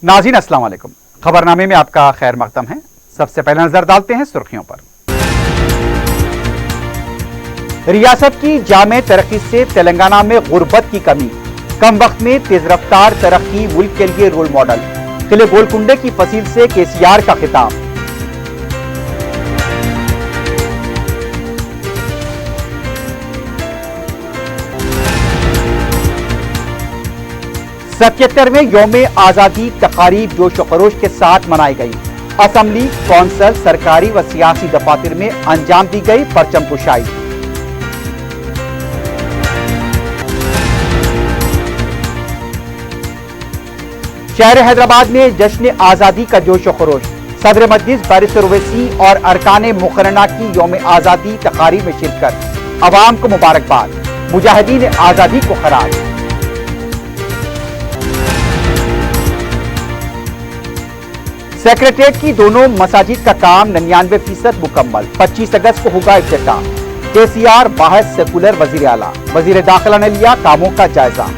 नाज़रीन अस्सलाम वालेकुम। खबरनामे में आपका खैर मकदम है। सबसे पहले नजर डालते हैं सुर्खियों पर। रियासत की जामे तरक्की से तेलंगाना में गुर्बत की कमी, कम वक्त में तेज रफ्तार तरक्की मुल्क के लिए रोल मॉडल। किले गोलकुंडे की फसील से केसीआर का खिताब। सतहत्तरवें यौमे आजादी तकारीब जोश व खरोश के साथ मनाई गई। असेंबली, कौंसल, सरकारी व सियासी दफातर में अंजाम दी गई परचम कुशाई। शहर हैदराबाद में जश्न आजादी का जोश व खरोश। सदर मजलिस बैरिस्टर ओवैसी और अरकान मुकर्रना की यौम आजादी तकारीब में शिरकत। अवाम को मुबारकबाद, मुजाहिदीन आजादी को खराज। सेक्रेटरीट की दोनों मसाजिद का काम 99% मुकम्मल। 25 अगस्त को होगा इफ्तिताह। केसीआर बाहर सेकुलर वजीर आला। वजीर दाखिला ने लिया कामों का जायजा।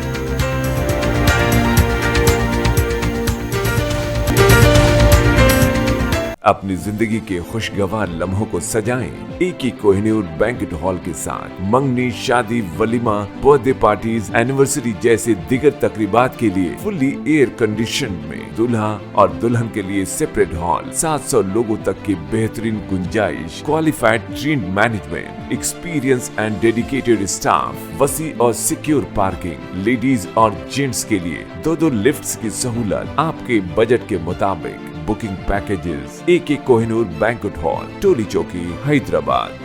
अपनी जिंदगी के खुशगवार लम्हों को सजाएं एक ही कोहिनूर बैंक्वेट हॉल के साथ। मंगनी, शादी, वलीमा, बर्थडे पार्टीज, एनिवर्सरी जैसे दिगर तकरीबात के लिए फुल्ली एयर कंडीशन में दूल्हा और दुल्हन के लिए सेपरेट हॉल। 700 लोगों तक की बेहतरीन गुंजाइश, qualified train management, experience and dedicated staff, वसी और सिक्योर पार्किंग, लेडीज और जेंट्स के लिए 2 लिफ्ट्स की सहूलत आपके बजट के मुताबिक। Booking packages AK Kohinoor Banquet Hall, Toli चौकी, हैदराबाद।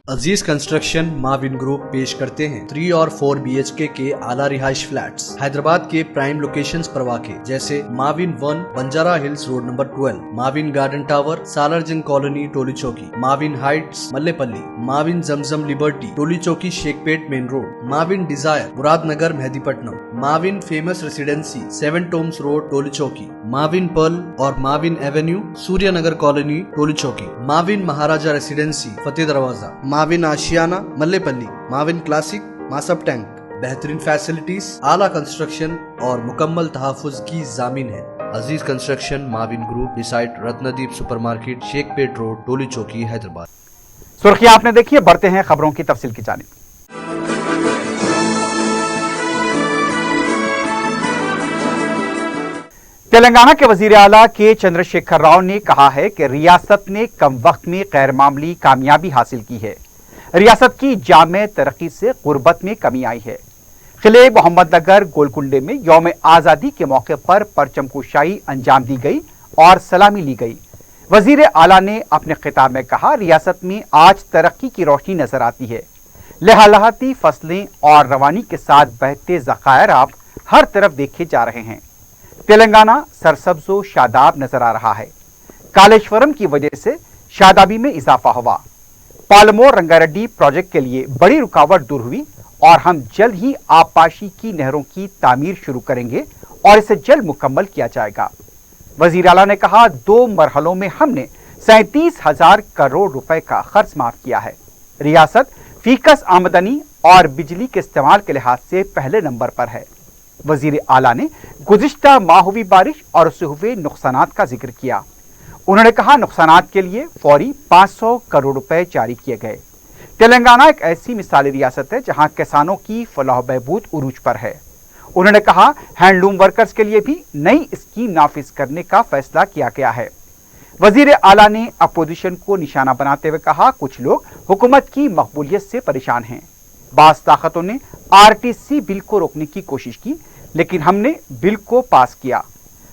अजीज कंस्ट्रक्शन माविन ग्रुप पेश करते हैं 3 और 4 BHK के आला रिहाइश फ्लैट्स हैदराबाद के प्राइम लोकेशंस पर वाक़े, जैसे Mavin 1 Banjara Hills Road number 12, Mavin Garden Tower Salarjung Colony Toli Chowki, Mavin Heights Mallepally, Mavin Zamzam Liberty Toli Chowki Shaikpet Main Road, Mavin Desire Muradnagar Mehdipatnam, Mavin Famous Residency 7 Tombs Road टोली चौकी, माविन पर्ल और Mavin Avenue Suryanagar Colony Toli Chowki, Mavin Maharaja Residency Fateh Darwaza, Mavin Ashiana Mallepally, Mavin Classic Masab Tank. बेहतरीन फैसिलिटीज, आला कंस्ट्रक्शन और मुकम्मल तहफ़्फ़ुज़ की ज़ामीन है। Aziz construction Mauvin group beside Ratnadeep supermarket Shaikpet road टोली चौकी हैदराबाद। सुर्खियां आपने देखी है, बढ़ते हैं खबरों की तफसील की जानिब। तेलंगाना के वजीर आला के चंद्रशेखर राव ने कहा है कि रियासत ने कम वक्त में गैर मामूली कामयाबी हासिल की है। रियासत की जामे तरक्की से गुर्बत में कमी आई है। किले मोहम्मद नगर गोलकुंडे में यौम आज़ादी के मौके पर परचम कुशाई अंजाम दी गई और सलामी ली गई। वजीर आला ने अपने खिताब में कहा, रियासत में आज तरक्की की रोशनी नजर आती है। लहलहाती फसलें और रवानी के साथ बहते ज़खायर आप हर तरफ देखे जा रहे हैं। तेलंगाना सरसब्जो शादाब नजर आ रहा है। कालेश्वरम की वजह से शादाबी में इजाफा हुआ। पालमोर रंगारेड्डी प्रोजेक्ट के लिए बड़ी रुकावट दूर हुई और हम जल्द ही आबपाशी की नहरों की तामीर शुरू करेंगे और इसे जल्द मुकम्मल किया जाएगा। वजीर आला ने कहा, 2 मरहलों में हमने 37,000 करोड़ रुपए का खर्च माफ किया है। रियासत फीकस आमदनी और बिजली के इस्तेमाल के लिहाज से पहले नंबर पर है। वजीर आला ने गुज़िश्ता माह हुई बारिश और उससे हुए नुकसानात का जिक्र किया। उन्होंने कहा, नुकसानात के लिए फौरी 500 करोड़ रुपए जारी किए गए। तेलंगाना एक ऐसी मिसाली रियासत है जहां किसानों की फलाह बहबूद उरूज पर है। उन्होंने कहा, हैंडलूम वर्कर्स के लिए भी नई स्कीम नाफिज करने का फैसला किया गया है। वजीर आला ने अपोजिशन को निशाना बनाते हुए कहा, कुछ लोग हुकूमत की मकबूलियत से परेशान हैं। बाज़ ताकतों ने RTC बिल को रोकने की कोशिश की, लेकिन हमने बिल को पास किया।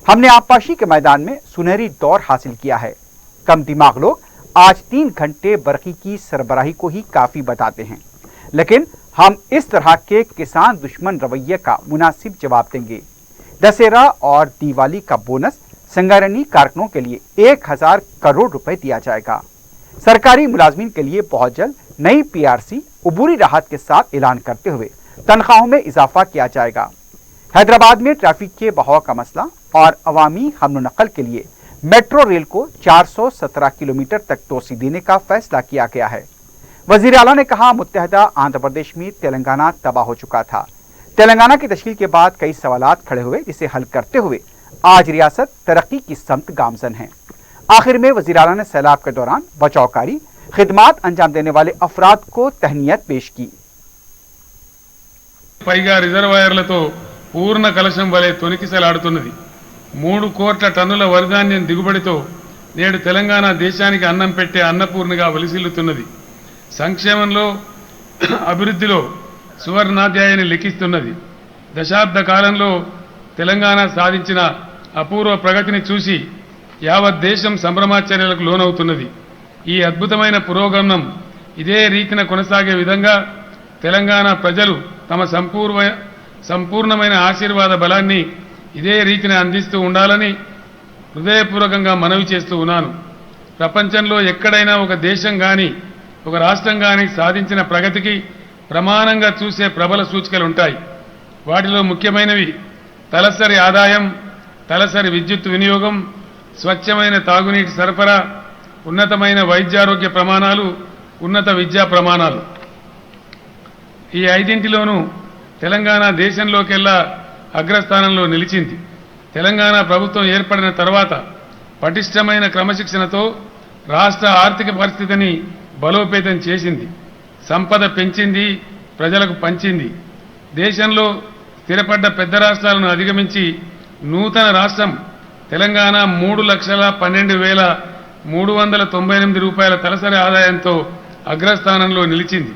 हमने आबपाशी के मैदान में सुनहरी दौर हासिल किया है। कम दिमाग लोग आज 3 घंटे बरकी की सरबराही को ही काफी बताते हैं, लेकिन हम इस तरह के किसान दुश्मन रवैये का मुनासिब जवाब देंगे। दशहरा और दिवाली का बोनस संगारणी कारकुनों के लिए 1000 करोड़ रुपए दिया जाएगा। सरकारी मुलाजमीन के लिए बहुत जल्द नई PRC उबूरी राहत के साथ ऐलान करते हुए तनख्वाहों में इजाफा किया जाएगा। हैदराबाद में ट्रैफिक के बहाव का मसला और अवामी हमलो नकल के लिए मेट्रो रेल को 417 किलोमीटर तक तोसी देने का फैसला किया गया है। वजीर आला ने कहा, मुत्तहदा आंध्र प्रदेश में तेलंगाना तबाह हो चुका था। तेलंगाना की तश्कील के बाद कई सवालात खड़े हुए, जिसे हल करते हुए آج ریاست ترقی کی سمت گامزن ہے۔ آخر میں وزیر اعلیٰ نے سیلاب کے دوران بچاؤ کاری خدمات انجام دینے والے افراد کو تہنیت پیش کی۔ పైగా రిజర్వాయర్లతో పూర్ణ కలశం వలె తొణికిసలాడుతున్నది। 3 కోట్ల టన్నుల వరిధాన్యం దిగుబడితో నేడు తెలంగాణ దేశానికి అన్నం పెట్టే అన్నపూర్ణగా వెలిసిల్లుతున్నది। సంక్షేమంలో అభివృద్ధిలో సువర్ణాధ్యాయాన్ని లిఖిస్తున్నది। దశాబ్ద కాలంలో తెలంగాణ సాధించిన అపూర్వ ప్రగతిని చూసి యావత్ దేశం సంభ్రమాచర్యలకు లోనవుతున్నది। ఈ అద్భుతమైన పురోగమనం ఇదే రీతిన కొనసాగే విధంగా తెలంగాణ ప్రజలు తమ సంపూర్ణమైన ఆశీర్వాద బలాన్ని ఇదే రీతిన అందిస్తూ ఉండాలని హృదయపూర్వకంగా మనవి చేస్తూ ఉన్నాను। ప్రపంచంలో ఎక్కడైనా ఒక దేశం గాని ఒక రాష్ట్రం గాని సాధించిన ప్రగతికి ప్రమాణంగా చూసే ప్రబల సూచికలు ఉంటాయి। వాటిలో ముఖ్యమైనవి తలసరి ఆదాయం, తలసరి విద్యుత్ వినియోగం, స్వచ్ఛమైన తాగునీటి సరఫరా, ఉన్నతమైన వైద్యారోగ్య ప్రమాణాలు, ఉన్నత విద్యా ప్రమాణాలు। ఈ 5ఇంటిలోనూ తెలంగాణ దేశంలోకెల్లా అగ్రస్థానంలో నిలిచింది। తెలంగాణ ప్రభుత్వం ఏర్పడిన తర్వాత పటిష్టమైన క్రమశిక్షణతో రాష్ట్ర ఆర్థిక పరిస్థితిని బలోపేతం చేసింది, సంపద పెంచింది, ప్రజలకు పంచింది। దేశంలో స్థిరపడ్డ పెద్ద రాష్ట్రాలను అధిగమించి నూతన రాష్ట్రం తెలంగాణ 3,12,398 రూపాయల తలసరి ఆదాయంతో అగ్రస్థానంలో నిలిచింది।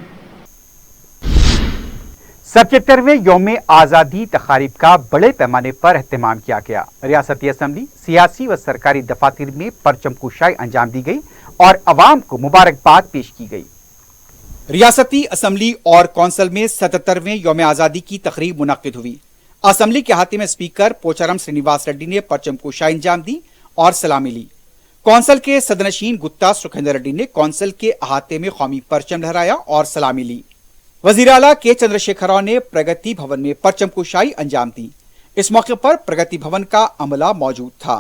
77वें यौम आज़ादी तकारीब का बड़े पैमाने पर अहतमाम किया गया। रियासती असम्बली, सियासी व सरकारी दफातर में परचम कुशाई अंजाम दी गई और अवाम को मुबारकबाद पेश की गई। रियासती असम्बली और कौंसल में 77वें यौम आज़ादी की तकरीब मुनक्किद हुई। असम्बली के अहाते में स्पीकर पोचाराम श्रीनिवास रेड्डी ने परचम कुशाई अंजाम दी और सलामी ली। कौंसल के सदनशीन गुत्ता सुखेंद्र रेड्डी ने कौंसल के अहाते में कौमी परचम लहराया और सलामी ली। वजीर आला के चंद्रशेखर राव ने प्रगति भवन में परचम कुशाई अंजाम दी। इस मौके पर प्रगति भवन का अमला मौजूद था।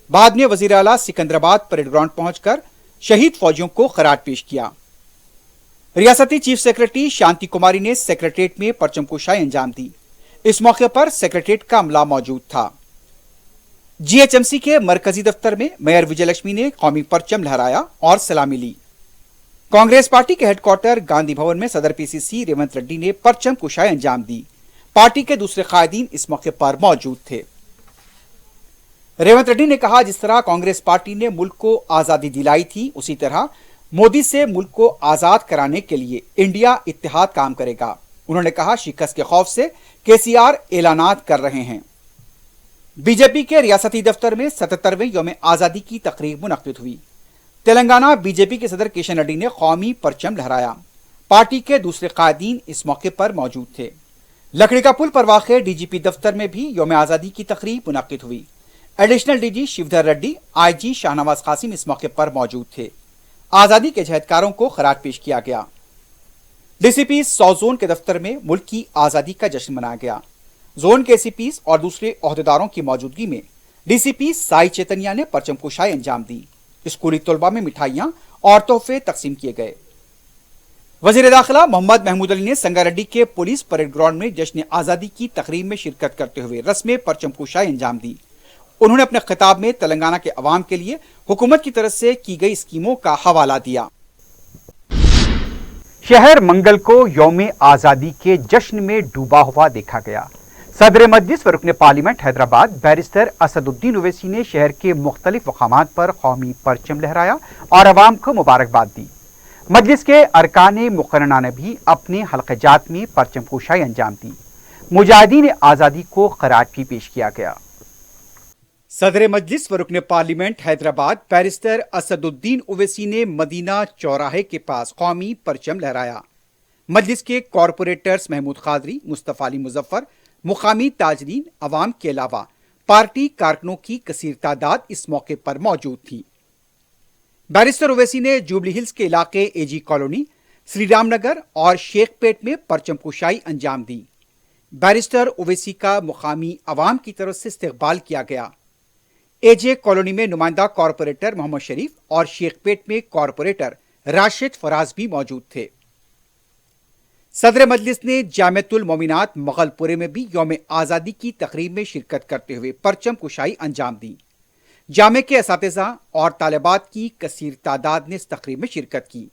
बाद में वजीर आला सिकंदराबाद परेड ग्राउंड पहुंचकर शहीद फौजियों को खराज पेश किया। रियासती चीफ सेक्रेटरी शांति कुमारी ने सेक्रेटरीट में परचम कुशाई अंजाम दी। इस मौके पर सेक्रेटरीट का अमला मौजूद था। जीएचएमसी के मरकजी दफ्तर में मेयर विजयलक्ष्मी ने कौमी परचम लहराया और सलामी ली। कांग्रेस पार्टी के हेडक्वार्टर गांधी भवन में सदर पीसीसी रेवंत रेड्डी ने परचम कुशाई अंजाम दी। पार्टी के दूसरे कायदीन इस मौके पर मौजूद थे। रेवंत रेड्डी ने कहा, जिस तरह कांग्रेस पार्टी ने मुल्क को आजादी दिलाई थी, उसी तरह मोदी से मुल्क को आजाद कराने के लिए इंडिया इत्तेहाद काम करेगा। उन्होंने कहा, शिकस्त के खौफ से केसीआर ऐलानात कर रहे हैं। बीजेपी के रियासती दफ्तर में 77वें यौम आजादी की तकरीब मुनक्किद हुई। तेलंगाना बीजेपी के सदर किशन रेड्डी ने कौमी परचम लहराया। पार्टी के दूसरे कायदीन इस मौके पर मौजूद थे। लकड़ी का पुल पर वाक़े डीजीपी दफ्तर में भी यौम आज़ादी की तकरीब मुनक्किद हुई। Additional DG Shivdhar Reddy, IG Shahnawaz Qasim इस मौके पर मौजूद थे। आज़ादी के जहदकारों को खराज पेश किया गया। डीसीपी 100 जोन के दफ्तर में मुल्क की आज़ादी का जश्न मनाया गया। जोन के एसीपी और दूसरे ओहदेदारों की मौजूदगी में डीसीपी साई चैतन्या ने परचम कुशाई अंजाम दी। स्कूली तलबा में मिठाइयां और तोहफे तकसीम किए गए। वजीर दाखिला मोहम्मद महमूद अली ने संगारेड्डी के पुलिस परेड ग्राउंड में जश्न आज़ादी की तकरीब में शिरकत करते हुए रस्म परचम कुशाई अंजाम दी। उन्होंने अपने खिताब में तेलंगाना के अवाम के लिए हुकूमत की तरफ से की गई स्कीमों का हवाला दिया। शहर मंगल को यौम आज़ादी के जश्न में डूबा हुआ देखा गया। सदर मजलिस व रुकन पार्लियामेंट हैदराबाद बैरिस्टर असदुद्दीन ओवैसी ने शहर के मुख्तलिफ मकामात पर कौमी परचम लहराया और अवाम को मुबारकबाद दी। मजलिस के अरकान मुकर्रना ने भी अपने हल्क़जात में परचम कुशाई अंजाम दी। मुजाहिदीन आज़ादी को खराज भी पेश किया गया। सदर मजलिस व रुकन पार्लियामेंट हैदराबाद बैरिस्टर असदुद्दीन ओवैसी ने मदीना चौराहे के पास कौमी परचम लहराया। मजलिस के कॉरपोरेटर्स महमूद कादरी, मुस्तफ़ा अली मुजफ्फर, मुकामी ताजरीन, अवाम के अलावा पार्टी कारकुनों की कसीर तादाद इस मौके पर मौजूद थी। बैरिस्टर ओवैसी ने जुबली हिल्स के इलाके एजी कॉलोनी, श्री रामनगर और शेखपेट में परचम कुशाई अंजाम दी। बैरिस्टर ओवैसी का मुकामी अवाम की तरफ से इस्तकबाल किया गया। एजे कॉलोनी में नुमाइंदा कॉरपोरेटर मोहम्मद शरीफ और शेखपेट में कॉरपोरेटर राशिद फराज भी मौजूद थे। صدر مجلس نے جامعۃ المومنات مغلپورے میں بھی یوم آزادی کی تقریب میں شرکت کرتے ہوئے پرچم کشائی انجام دی۔ جامعہ کے اساتذہ اور طالبات کی کثیر تعداد نے اس تقریب میں شرکت کی۔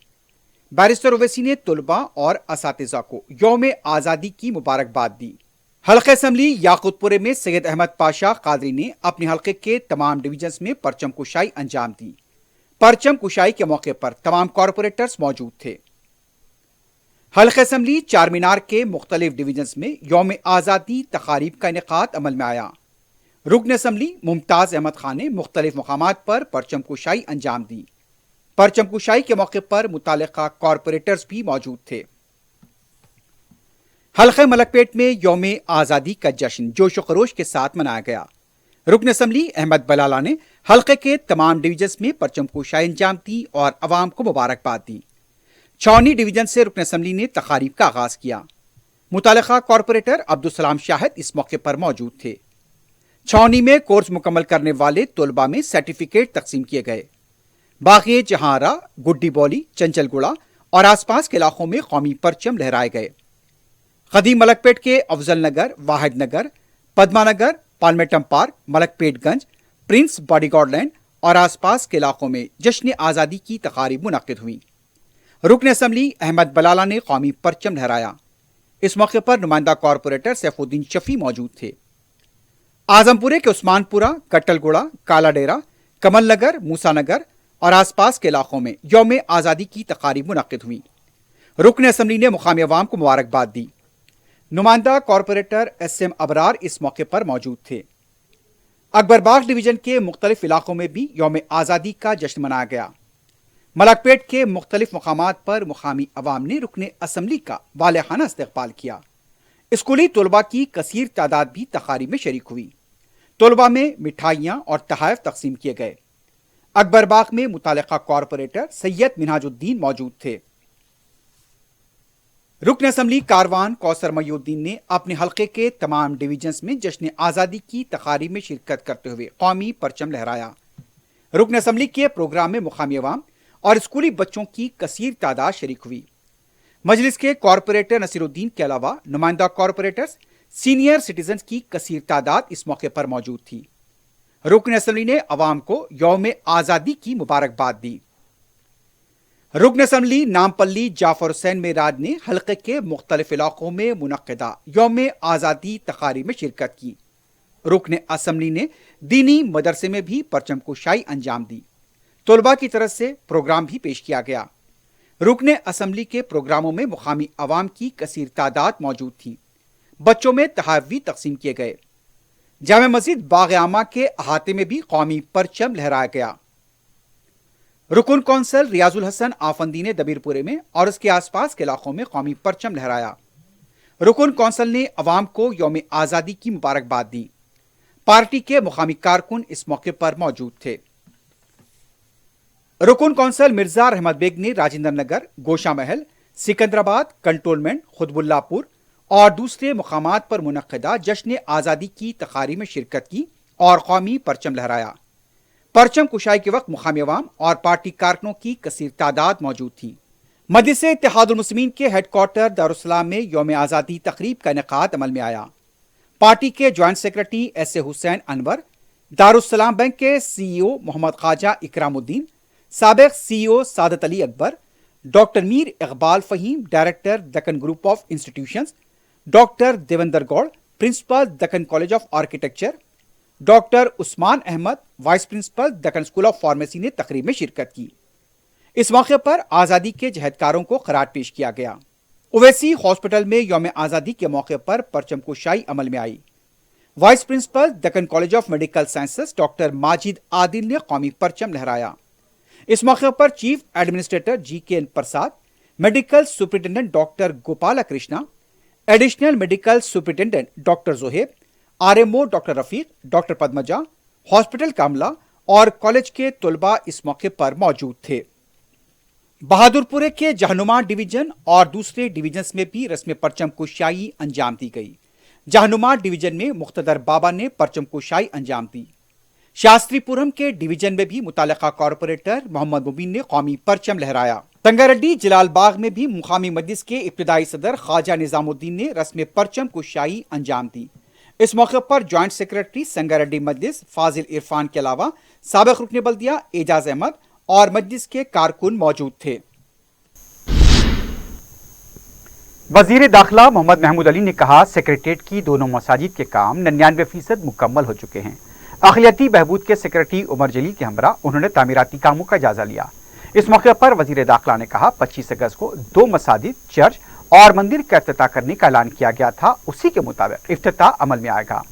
بیرسٹر اویسی نے طلباء اور اساتذہ کو یوم آزادی کی مبارکباد دی۔ حلقہ اسمبلی یاقوت پورے میں سید احمد پاشا قادری نے اپنے حلقے کے تمام ڈویژنز میں پرچم کشائی انجام دی۔ پرچم کشائی کے موقع پر تمام کارپوریٹرز موجود تھے۔ حلقہ اسمبلی چار مینار کے مختلف ڈویژنز میں یوم آزادی تقاریب کا انعقاد عمل میں آیا۔ رکن اسمبلی ممتاز احمد خان نے مختلف مقامات پر پرچم کشائی انجام دی۔ پرچم کشائی کے موقع پر متعلقہ کارپوریٹرز بھی موجود تھے۔ حلقہ ملک پیٹ میں یوم آزادی کا جشن جوش و خروش کے ساتھ منایا گیا۔ رکن اسمبلی احمد بلالہ نے حلقے کے تمام ڈویژنز میں پرچم کشائی انجام دی اور عوام کو مبارکباد دی۔ چھاونی ڈویژن سے رکن اسمبلی نے تقاریب کا آغاز کیا۔ متعلقہ کارپوریٹر عبدالسلام شاہد اس موقع پر موجود تھے۔ چھاونی میں کورس مکمل کرنے والے طلباء میں سرٹیفکیٹ تقسیم کیے گئے۔ باغی جہارا، گڈی بولی، چنچل گڑا اور آس پاس کے علاقوں میں قومی پرچم لہرائے گئے۔ قدیم ملک پیٹ کے افضل نگر، واحد نگر، پدما نگر، پالمیٹم پارک، ملک پیٹ گنج، پرنس باڈی گارڈ لینڈ اور آس پاس کے علاقوں میں جشن آزادی کی تقاریب منعقد ہوئی۔ رکن اسمبلی احمد بلالہ نے قومی پرچم لہرایا۔ اس موقع پر نمائندہ کارپوریٹر سیف الدین شفیع موجود تھے۔ اعظم پورے کے عثمان پورہ، کٹل گوڑا، کالا ڈیرا، کمل نگر، موسا نگر اور آس پاس کے علاقوں میں یوم آزادی کی تقاریب منعقد ہوئی۔ رکن اسمبلی نے مقامی عوام کو مبارکباد دی۔ نمائندہ کارپوریٹر ایس ایم ابرار اس موقع پر موجود تھے۔ اکبر باغ ڈویژن کے مختلف علاقوں میں بھی یوم آزادی کا جشن منایا گیا۔ ملک پیٹ کے مختلف مقامات پر مقامی عوام نے رکن اسمبلی کا والہانہ استقبال کیا۔ اسکولی طلباء کی کثیر تعداد بھی تقاریب میں شریک ہوئی۔ طلباء میں مٹھائیاں اور تحائف تقسیم کیے گئے۔ اکبر باغ میں متعلقہ کارپوریٹر سید منہاج الدین موجود تھے۔ رکن اسمبلی کاروان کوثر محی الدین نے اپنے حلقے کے تمام ڈویژنز میں جشن آزادی کی تقاریب میں شرکت کرتے ہوئے قومی پرچم لہرایا۔ رکن اسمبلی کے پروگرام میں مقامی عوام اور اسکولی بچوں کی کثیر تعداد شریک ہوئی۔ مجلس کے کارپوریٹر نصیر الدین کے علاوہ نمائندہ کارپوریٹرز، سینئر سٹیزنز کی کثیر تعداد اس موقع پر موجود تھی۔ رکن اسمبلی نے عوام کو یوم آزادی کی مبارکباد دی۔ رکن اسمبلی نامپلی جعفر حسین میراد نے حلقے کے مختلف علاقوں میں منعقدہ یوم آزادی تقاریب میں شرکت کی۔ رکن اسمبلی نے دینی مدرسے میں بھی پرچم کشائی انجام دی۔ طلباء کی طرف سے پروگرام بھی پیش کیا گیا۔ رکن اسمبلی کے پروگراموں میں مقامی عوام کی کثیر تعداد موجود تھی۔ بچوں میں تحائف بھی تقسیم کیے گئے۔ جامع مسجد باغ عامہ کے احاطے میں بھی قومی پرچم لہرایا گیا۔ رکن کونسل ریاض الحسن آفندی نے دبیر پورے میں اور اس کے آس پاس کے علاقوں میں قومی پرچم لہرایا۔ رکن کونسل نے عوام کو یوم آزادی کی مبارکباد دی۔ پارٹی کے مقامی کارکن اس موقع پر موجود تھے۔ رکن کونسل مرزا رحمت بیگ نے راجندر نگر، گوشہ محل، سکندرآباد، کنٹونمنٹ، قطب اللہ پور اور دوسرے مقامات پر منعقدہ جشن آزادی کی تقاریب میں شرکت کی اور قومی پرچم لہرایا۔ پرچم کشائی کے وقت مقامی عوام اور پارٹی کارکنوں کی کثیر تعداد موجود تھی۔ مجلس اتحاد المسلمین کے ہیڈ کوارٹر دارالسلام میں یوم آزادی تقریب کا انعقاد عمل میں آیا۔ پارٹی کے joint secretary S A Hussain Anwar, Darussalam Bank کے سی ای او محمد خواجہ اکرام الدین، سابق سی E O Saadat Ali Akbar, doctor Mir Iqbal Fahim, director Deccan Group of Institutions, doctor Devender Goud, principal Deccan College of Architecture, doctor Usman Ahmed, vice principal Deccan School of Pharmacy نے تقریب میں شرکت کی۔ اس موقع پر آزادی کے جہدکاروں کو خراج پیش کیا گیا۔ اویسی ہاسپٹل میں یوم آزادی کے موقع پر پرچم کشائی عمل میں آئی۔ Vice principal Deccan College of Medical Sciences doctor Majid Adil نے قومی پرچم لہرایا۔ اس موقع پر chief administrator G K N Prasad, medical superintendent doctor Gopala Krishna, additional medical superintendent doctor Zohaib, R M O doctor Rafiq, doctor Padmaja, hospital کا عملہ اور کالج کے طلباء اس موقع پر موجود تھے۔ بہادر پورے کے جہنما ڈویژن اور دوسرے ڈویژنز میں بھی رسم پرچم کشائی انجام دی گئی۔ جہنما ڈویژن میں مقتدر بابا نے پرچم کشائی انجام دی۔ شاستری پورم کے ڈویژن میں بھی متعلقہ کارپوریٹر محمد مبین نے قومی پرچم لہرایا۔ संगारेड्डी जलाल बाग में भी मुकामी मजलिस के इब्तिदाई सदर ख्वाजा निजामुद्दीन ने रस्म परचम कुशाई अंजाम दी। इस मौके पर ज्वाइंट सेक्रेटरी संगारेड्डी मजलिस फाजिल इरफान के अलावा साबिक रुकन बल्दिया एजाज अहमद और मजलिस के कारकुन मौजूद थे। वजीर दाखिला मोहम्मद महमूद अली ने कहा, सेक्रेटेरिएट की दोनों मसाजिद के काम 99% मुकम्मल हो चुके हैं। अखिलती बहबूद के सेक्रेटरी उमर जलील के हमरा उन्होंने तामीराती कामों का जायजा लिया। इस मौके पर वजीर दाखिला ने कहा, 25 अगस्त को 2 मसाजिद, चर्च और मंदिर का इफ्तिताह करने का ऐलान किया गया था, उसी के मुताबिक इफ्तिताह अमल में आएगा।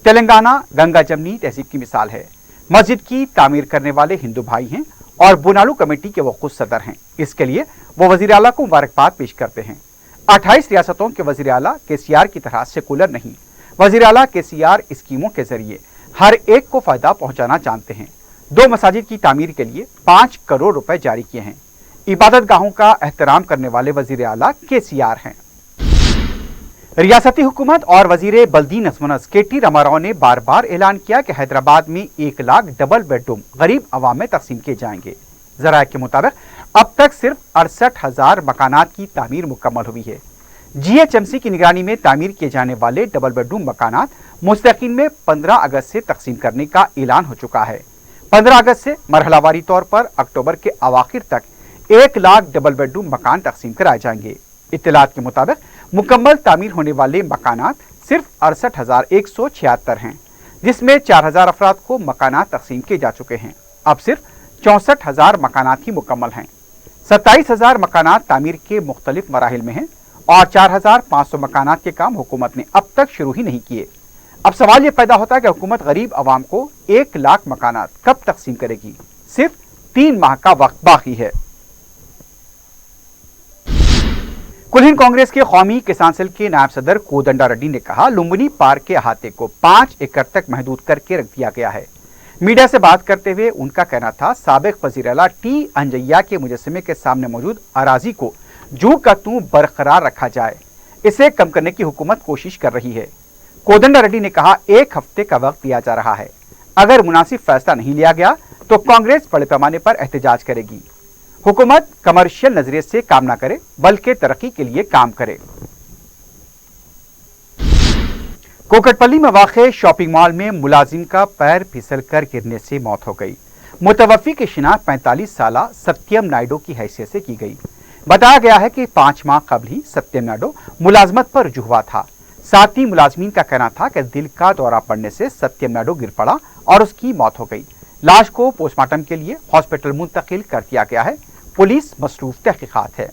तेलंगाना गंगा जमनी तहजीब की मिसाल है। मस्जिद की तामीर करने वाले हिंदू भाई हैं और बुनालू कमेटी के वो खुद सदर हैं। इसके लिए वो वजीर आला को मुबारकबाद पेश करते हैं। 28 रियासतों के वजीर आला केसीआर की तरह सेकुलर नहीं, वजीर आला केसीआर स्कीमों के जरिए हर एक को फायदा पहुंचाना जानते हैं। 2 मसाजिद की तामीर के लिए 5 करोड़ रुपए जारी किए हैं। इबादत गाहों का एहतराम करने वाले वजीर आला केसीआर हैं। रियासती हुकूमत और वजीर बल्दी नज़्म-ओ-नस्क के.टी. रामाराव ने बार बार ऐलान किया कि हैदराबाद में 1 लाख डबल बेडरूम गरीब अवाम में तकसीम किए जाएंगे। ज़राए के मुताबिक अब तक सिर्फ 68,000 मकानात की तामीर मुकम्मल हुई है। GHMC की निगरानी में तामीर किए जाने वाले डबल बेडरूम मकानात मुस्तकिन में 15 अगस्त से तकसीम करने का ऐलान हो चुका है। 15 अगस्त से मरहलावारी तौर पर अक्टूबर के अवाखिर तक 1 लाख डबल बेडरूम मकान तकसीम कराए जाएंगे। इत्तलात के मुताबिक मुकम्मल तामीर होने वाले मकानात सिर्फ 68,176 हैं, जिसमें 4,000 अफराद को मकानात तकसीम किए जा चुके हैं। अब सिर्फ 64,000 मकानात ही मुकम्मल हैं। 27,000 मकानात तामीर के मुख्तलिफ मराहिल में हैं और 4,500 मकानात के काम हुकूमत ने अब तक शुरू ही नहीं किए। अब सवाल ये पैदा होता है कि हुकूमत गरीब अवाम को 1 लाख मकानात कब तकसीम करेगी? सिर्फ 3 माह का वक्त बाकी है। कुल हिंद कांग्रेस के कौमी किसान सेल के नायब सदर कोदंडा रेड्डी ने कहा, लुम्बिनी पार्क के अहाते को 5 एकड़ तक महदूद करके रख दिया गया है। मीडिया से बात करते हुए उनका कहना था, साबिक वजीर आला टी अंजैया के मुजस्समे के सामने मौजूद अराजी को जू का तू बरकरार रखा जाए, इसे कम करने की हुकूमत कोशिश कर रही है। कोदंडा रेड्डी ने कहा, 1 हफ्ते का वक्त दिया जा रहा है। अगर मुनासिब फैसला नहीं लिया गया तो कांग्रेस बड़े पैमाने पर एहतजाज करेगी। हुकूमत कमर्शियल नजरिए से काम ना करे बल्कि तरक्की के लिए काम करे। कोकटपल्ली में वाक़े शॉपिंग मॉल में मुलाजिम का पैर फिसल कर गिरने से मौत हो गई। मुतवफ़्फ़ी की शिनाख्त 45 साला सत्यम नायडू की हैसियत से की गई। बताया गया है कि 5 माह कबल ही सत्यम नायडू मुलाजमत पर रुजू हुआ था। साथी मुलाजमीन का कहना था कि दिल का दौरा पड़ने से सत्यम नायडू गिर पड़ा और उसकी मौत हो गई। लाश को पोस्टमार्टम के लिए हॉस्पिटल मुंतकिल कर दिया गया है। पुलिस मसरूफ तहकीकात है।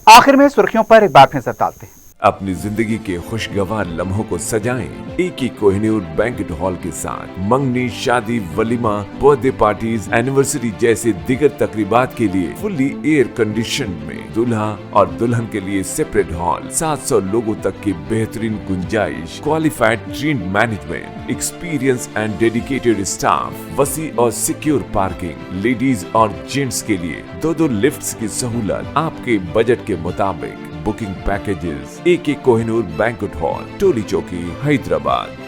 आखिर में सुर्खियों पर एक बार नजर डालते हैं। अपनी जिंदगी के खुशगवार लम्हों को सजाएं एक ही कोहिनूर बैंक्वेट हॉल के साथ। मंगनी, शादी, वलीमा, बर्थडे पार्टीज, एनिवर्सरी जैसे दिगर तकरीबात के लिए फुल्ली एयर कंडीशन में दूल्हा और दुल्हन के लिए सेपरेट हॉल, 700 लोगों तक की बेहतरीन गुंजाइश, qualified train management, experience and dedicated staff, वसी और सिक्योर पार्किंग, लेडीज और जेंट्स के लिए 2 लिफ्ट्स की सहूलत आपके बजट के मुताबिक। Booking packages AK Kohinoor Banquet Hall, Toli चौकी, हैदराबाद।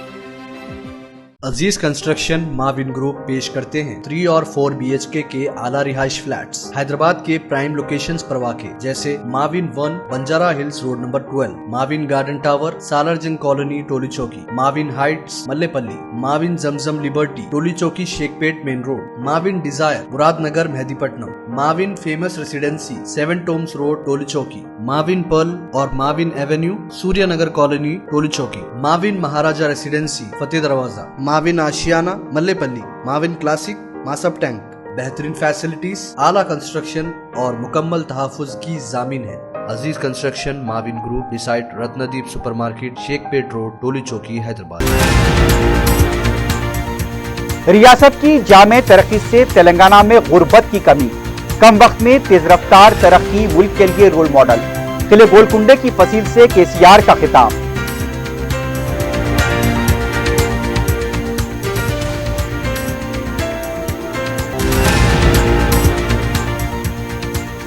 अजीज कंस्ट्रक्शन माविन ग्रुप पेश करते हैं 3 और 4 BHK के आला रिहाइश फ्लैट्स हैदराबाद के प्राइम लोकेशंस पर वाक़े, जैसे Mavin 1 Banjara Hills Road number 12, Mavin Garden Tower Salarjung Colony Toli Chowki, Mavin Heights Mallepally, Mavin Zamzam Liberty Toli Chowki Shaikpet Main Road, Mavin Desire Muradnagar Mehdipatnam, Mavin Famous Residency 7 Tombs Road टोली चौकी, माविन पर्ल और Mavin Avenue Suryanagar Colony Toli Chowki, Mavin Maharaja Residency Fateh Darwaza, Mavin Ashiana Mallepally, Mavin Classic Masab Tank. बेहतरीन फैसिलिटीज, आला कंस्ट्रक्शन और मुकम्मल तहफ़्फ़ुज़ की ज़ामीन है। Aziz construction Mauvin group beside Ratnadeep supermarket, Shaikpet road, टोली चौकी, हैदराबाद। रियासत की जामे तरक्की से तेलंगाना में गुर्बत की कमी, कम वक्त में तेज रफ्तार तरक्की मुल्क के लिए रोल मॉडल। किले गोलकुंडे की फसील से केसीआर का खिताब।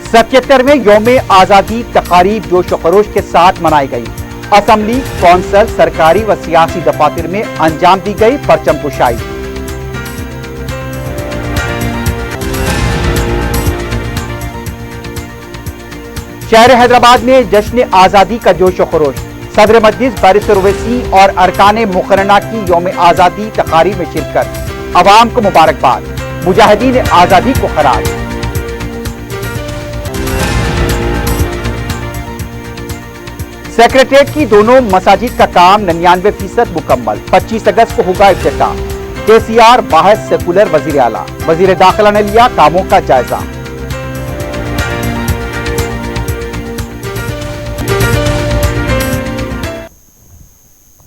सत्तर यौम आज़ादी तकारीब जोश व खरोश के साथ मनाई गई। असम्बली, कौंसल, सरकारी व सियासी दफातर में अंजाम दी गई परचम कुशाई। शहर हैदराबाद में जश्न आज़ादी का जोश व खरोश। सदर मजलिस बैरिस्टर ओवैसी और अरकान मुकर्रना की यौम आज़ादी तकारीब में शिरकत। अवाम को मुबारकबाद, मुजाहिदीन आज़ादी को खराज। सेक्रेटरीट की दोनों मसाजिद का काम 99% मुकम्मल। 25 अगस्त को होगा इफ्तिताह। केसीआर बाहर सेकुलर वजीर आला। वजीर दाखिला ने लिया कामों का जायजा।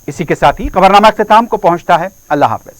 इसी के साथ ही खबरनामा अख्तिताम को पहुंचता है। अल्लाह हाफिज।